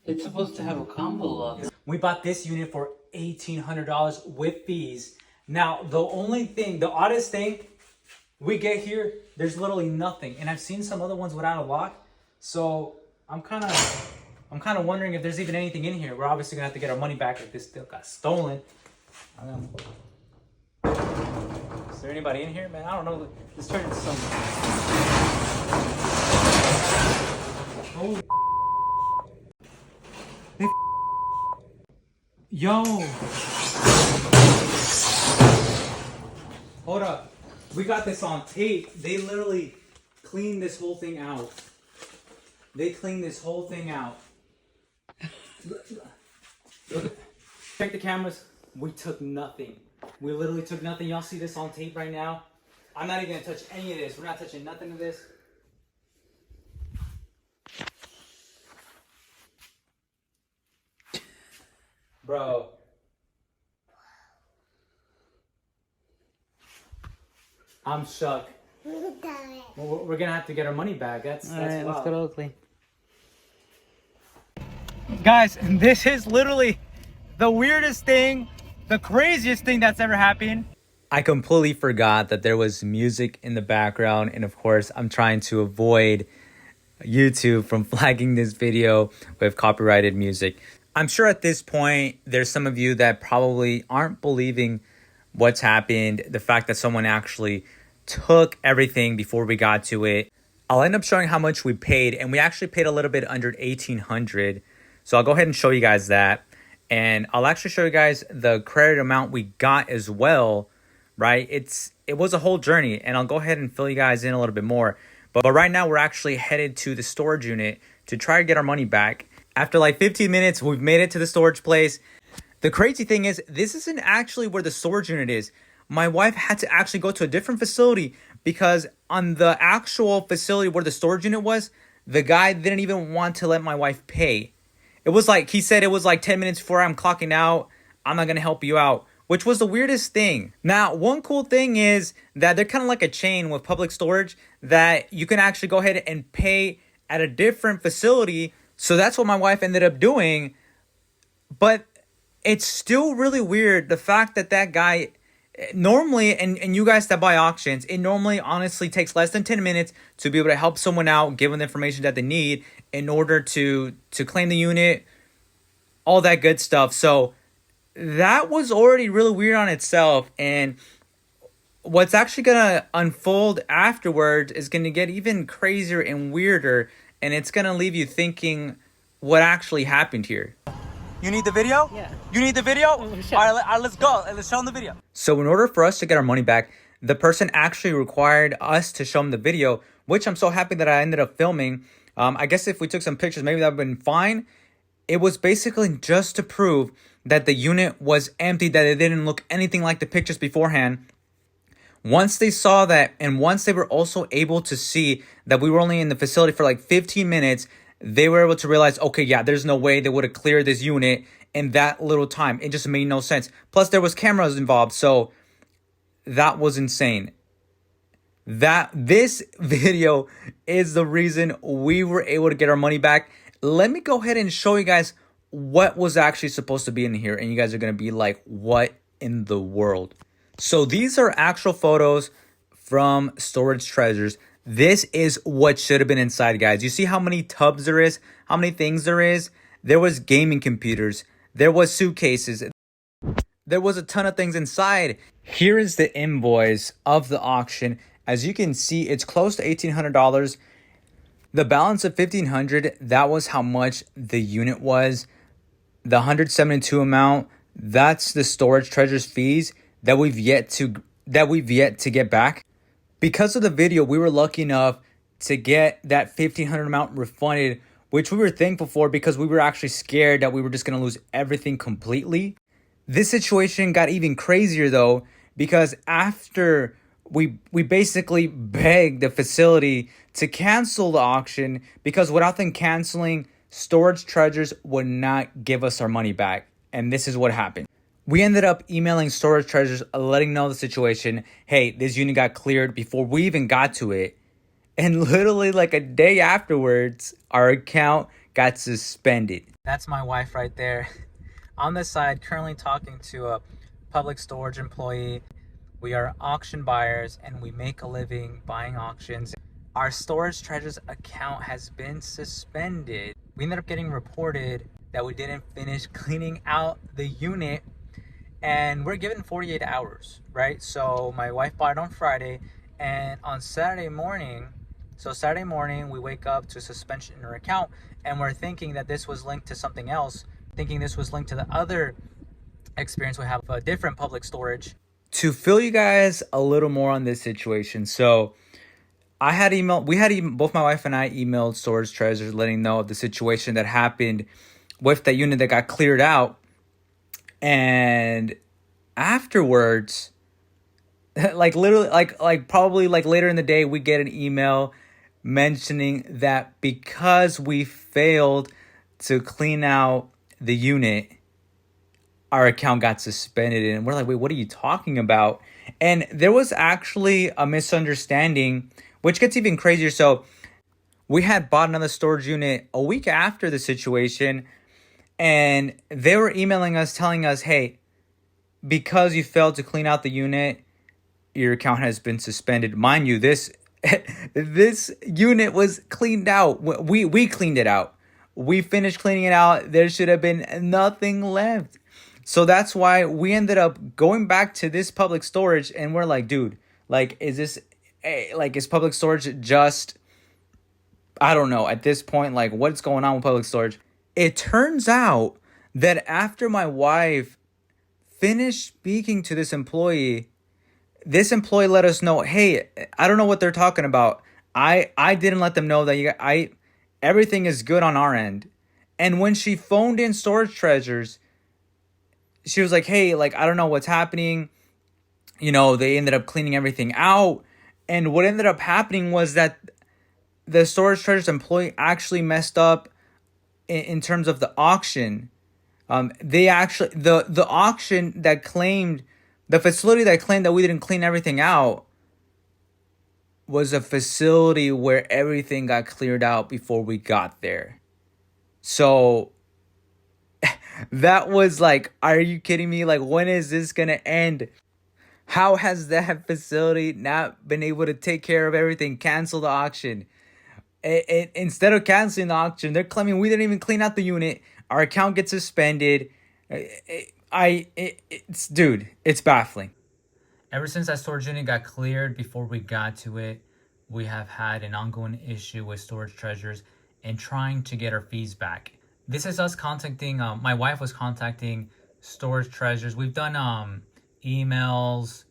It's supposed to have a combo lock. We bought this unit for $1,800 with fees. Now, the only thing, the oddest thing, we get here, there's literally nothing. And I've seen some other ones without a lock. So I'm kind of wondering if there's even anything in here. We're obviously gonna have to get our money back if this still got stolen. Is there anybody in here, man? I don't know. Let's turn into something. Holy. Yo. Hold up. We got this on tape. They literally cleaned this whole thing out. They cleaned this whole thing out. Look. Check the cameras. We took nothing. We literally took nothing. Y'all see this on tape right now? I'm not even gonna touch any of this. We're not touching nothing of this. Bro. I'm shook. We're gonna have to get our money back. That's Alright, let's go to Oakley. Guys, this is literally the weirdest thing, the craziest thing that's ever happened. I completely forgot that there was music in the background, and of course, I'm trying to avoid YouTube from flagging this video with copyrighted music. I'm sure at this point, there's some of you that probably aren't believing what's happened, the fact that someone actually took everything before we got to it. I'll end up showing how much we paid, and we actually paid a little bit under $1,800. So I'll go ahead and show you guys that. And I'll actually show you guys the credit amount we got as well, right? It was a whole journey, and I'll go ahead and fill you guys in a little bit more. But right now, we're actually headed to the storage unit to try to get our money back. After like 15 minutes, we've made it to the storage place. The crazy thing is, this isn't actually where the storage unit is. My wife had to actually go to a different facility because on the actual facility where the storage unit was, the guy didn't even want to let my wife pay. It was like, he said it was like 10 minutes before I'm clocking out. I'm not going to help you out, which was the weirdest thing. Now, one cool thing is that they're kind of like a chain with public storage that you can actually go ahead and pay at a different facility. So that's what my wife ended up doing. But it's still really weird, the fact that that guy normally, and you guys that buy auctions, it normally honestly takes less than 10 minutes to be able to help someone out, give them the information that they need in order to claim the unit, all that good stuff. So that was already really weird on itself. And what's actually going to unfold afterwards is going to get even crazier and weirder. And it's going to leave you thinking what actually happened here. You need the video? Yeah. You need the video? Sure. All right, let's go. Let's show them the video. So in order for us to get our money back, the person actually required us to show them the video, which I'm so happy that I ended up filming. I guess if we took some pictures, maybe that would have been fine. It was basically just to prove that the unit was empty, that it didn't look anything like the pictures beforehand. Once they saw that, and once they were also able to see that we were only in the facility for like 15 minutes, they were able to realize, okay, yeah, there's no way they would have cleared this unit in that little time. It just made no sense. Plus, there was cameras involved, so that was insane. This video is the reason we were able to get our money back. Let me go ahead and show you guys what was actually supposed to be in here, and you guys are going to be like, what in the world? So these are actual photos from Storage Treasures. This is what should have been inside, guys. You see how many tubs there is, how many things there is? There was gaming computers. There was suitcases. There was a ton of things inside. Here is the invoice of the auction. As you can see, it's close to $1,800. The balance of $1,500, that was how much the unit was. The 172 amount, that's the Storage Treasures fees that we've yet to get back. Because of the video, we were lucky enough to get that $1,500 amount refunded, which we were thankful for because we were actually scared that we were just going to lose everything completely. This situation got even crazier though, because after we basically begged the facility to cancel the auction, because without them canceling, Storage Treasures would not give us our money back. And this is what happened. We ended up emailing Storage Treasures, letting know the situation. Hey, this unit got cleared before we even got to it. And literally like a day afterwards, our account got suspended. That's my wife right there. On the side, currently talking to a public storage employee. We are auction buyers and we make a living buying auctions. Our storage treasures account has been suspended. We ended up getting reported that we didn't finish cleaning out the unit, and we're given 48 hours, right? So my wife bought it on Friday, and on Saturday morning, we wake up to suspension in her account, and we're thinking that this was linked to something else, thinking this was linked to the other experience we have, a different public storage. To fill you guys a little more on this situation, so both my wife and I emailed Storage Treasures letting know of the situation that happened with that unit that got cleared out. And afterwards, like literally, like probably like later in the day, we get an email mentioning that because we failed to clean out the unit, our account got suspended. And we're like, wait, what are you talking about? And there was actually a misunderstanding, which gets even crazier. So we had bought another storage unit a week after the situation, and they were emailing us telling us, hey, because you failed to clean out the unit, your account has been suspended. Mind you, this unit was cleaned out. We cleaned it out. We finished cleaning it out. There should have been nothing left. So that's why we ended up going back to this public storage, and we're like, dude, like, is public storage just, I don't know, at this point, like, what's going on with public storage? It turns out that after my wife finished speaking to this employee let us know, hey, I don't know what they're talking about. I didn't let them know that everything is good on our end. And when she phoned in Storage Treasures, she was like, hey, like, I don't know what's happening. You know, they ended up cleaning everything out. And what ended up happening was that the Storage Treasures employee actually messed up in terms of the auction. They actually, the auction that claimed, the facility that claimed that we didn't clean everything out was a facility where everything got cleared out before we got there. So that was like, are you kidding me? Like, when is this going to end? How has that facility not been able to take care of everything, cancel the auction? Instead of canceling the auction, they're claiming we didn't even clean out the unit. Our account gets suspended. It's baffling. Ever since that storage unit got cleared, before we got to it, we have had an ongoing issue with Storage Treasures and trying to get our fees back. This is us contacting, my wife was contacting Storage Treasures. We've done emails.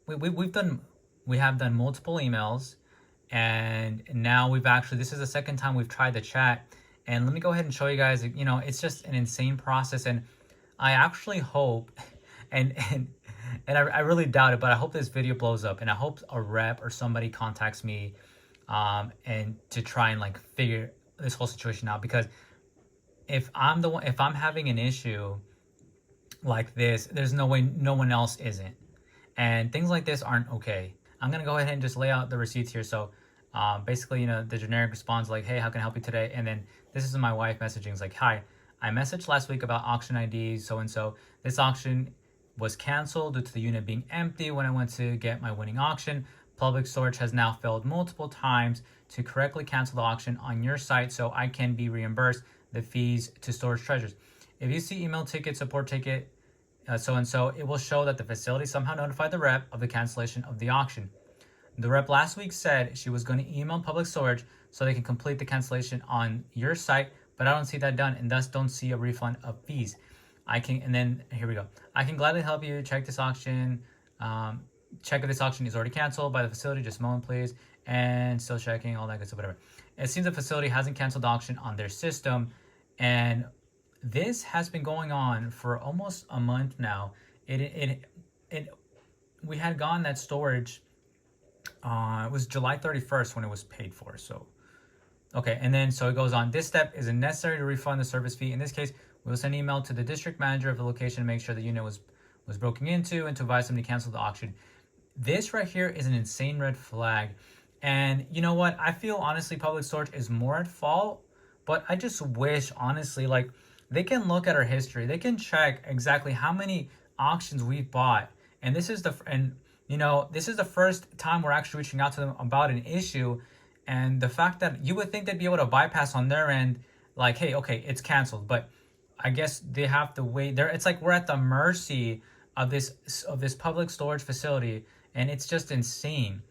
We have done multiple emails, and now this is the second time we've tried the chat. And let me go ahead and show you guys, you know, it's just an insane process. And I actually hope, and I really doubt it, but I hope this video blows up, and I hope a rep or somebody contacts me and to try and like figure this whole situation out. Because if I'm having an issue like this, there's no way no one else isn't. And things like this aren't okay. I'm going to go ahead and just lay out the receipts here. So basically, you know, the generic response like, hey, how can I help you today? And then this is my wife messaging. It's like, hi, I messaged last week about auction ID so-and-so. This auction was canceled due to the unit being empty when I went to get my winning auction. Public storage has now failed multiple times to correctly cancel the auction on your site so I can be reimbursed the fees to Storage Treasures. If you see email ticket, support ticket, so-and-so, it will show that the facility somehow notified the rep of the cancellation of the auction. The rep last week said she was going to email Public Storage so they can complete the cancellation on your site, but I don't see that done and thus don't see a refund of fees. Here we go. I can gladly help you check this auction. Check if this auction is already canceled by the facility. Just a moment, please. And still checking, all that good stuff, whatever. It seems the facility hasn't canceled the auction on their system, and this has been going on for almost a month now. We had gotten that storage. It was July 31st when it was paid for. So, okay, and then so it goes on. This step is necessary to refund the service fee. In this case, we will send an email to the district manager of the location to make sure the unit was broken into and to advise them to cancel the auction. This right here is an insane red flag. And you know what? I feel honestly Public Storage is more at fault, But I just wish, honestly, like they can look at our history. They can check exactly how many auctions we've bought. And this is this is the first time we're actually reaching out to them about an issue. And the fact that you would think they'd be able to bypass on their end, like, hey, okay, it's canceled. But I guess they have to wait there. It's like we're at the mercy of this public storage facility, and it's just insane.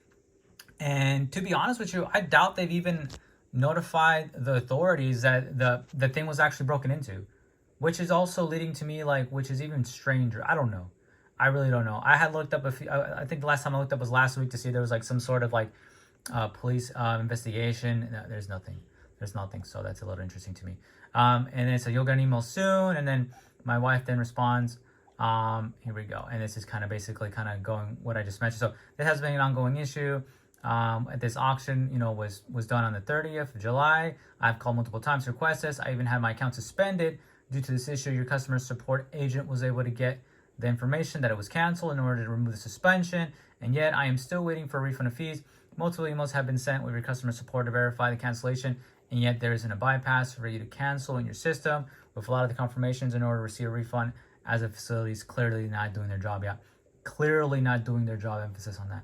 And to be honest with you, I doubt they've even notified the authorities that the thing was actually broken into, which is also leading to me like, which is even stranger. I don't know. I really don't know. I had looked up I think the last time I looked up was last week to see if there was like some sort of like police investigation. No, there's nothing. There's nothing. So that's a little interesting to me. And then so you'll get an email soon. And then my wife then responds, here we go. And this is kind of basically kind of going what I just mentioned. So this has been an ongoing issue. At this auction, was done on the 30th of July. I've called multiple times to request this. I even had my account suspended due to this issue. Your customer support agent was able to get the information that it was canceled in order to remove the suspension, and yet I am still waiting for a refund of fees. Multiple emails have been sent with your customer support to verify the cancellation, and yet there isn't a bypass for you to cancel in your system with a lot of the confirmations in order to receive a refund, as the facility is clearly not doing their job yet. Clearly not doing their job, emphasis on that.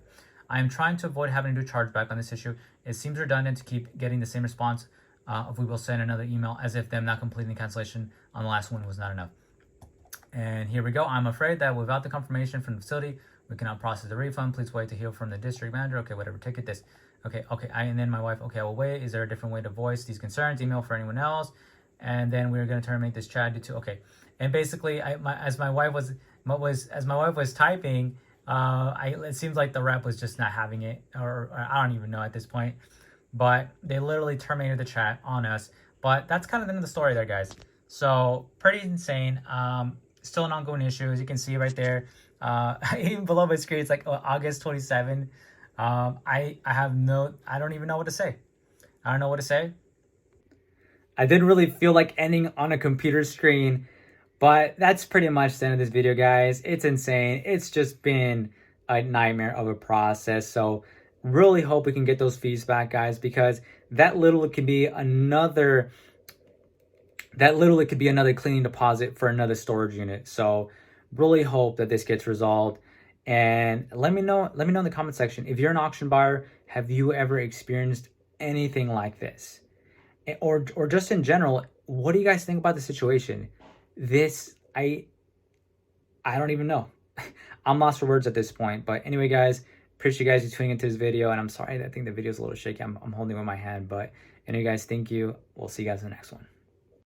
I am trying to avoid having to do chargeback on this issue. It seems redundant to keep getting the same response if we will send another email, as if them not completing the cancellation on the last one was not enough. And here we go. I'm afraid that without the confirmation from the facility, we cannot process the refund. Please wait to hear from the district manager. Okay, whatever, ticket this. Okay. And then my wife, okay, I will wait. Is there a different way to voice these concerns? Email for anyone else. And then we're going to terminate this chat due to, okay. And basically, as my wife was typing, it seems like the rep was just not having it, or I don't even know at this point. But they literally terminated the chat on us. But that's kind of the end of the story there, guys. So pretty insane. Still an ongoing issue, as you can see right there. Even below my screen, it's like August 27. I don't even know what to say. I don't know what to say. I didn't really feel like ending on a computer screen, but that's pretty much the end of this video, guys. It's insane. It's just been a nightmare of a process. So really hope we can get those fees back, guys, because that literally could be another cleaning deposit for another storage unit. So really hope that this gets resolved. And let me know in the comment section, if you're an auction buyer, have you ever experienced anything like this? Or just in general, what do you guys think about the situation? I don't even know. I'm lost for words at this point. But anyway, guys, appreciate you guys tuning into this video. And I'm sorry, I think the video is a little shaky. I'm holding it with my hand. But anyway, guys, thank you. We'll see you guys in the next one.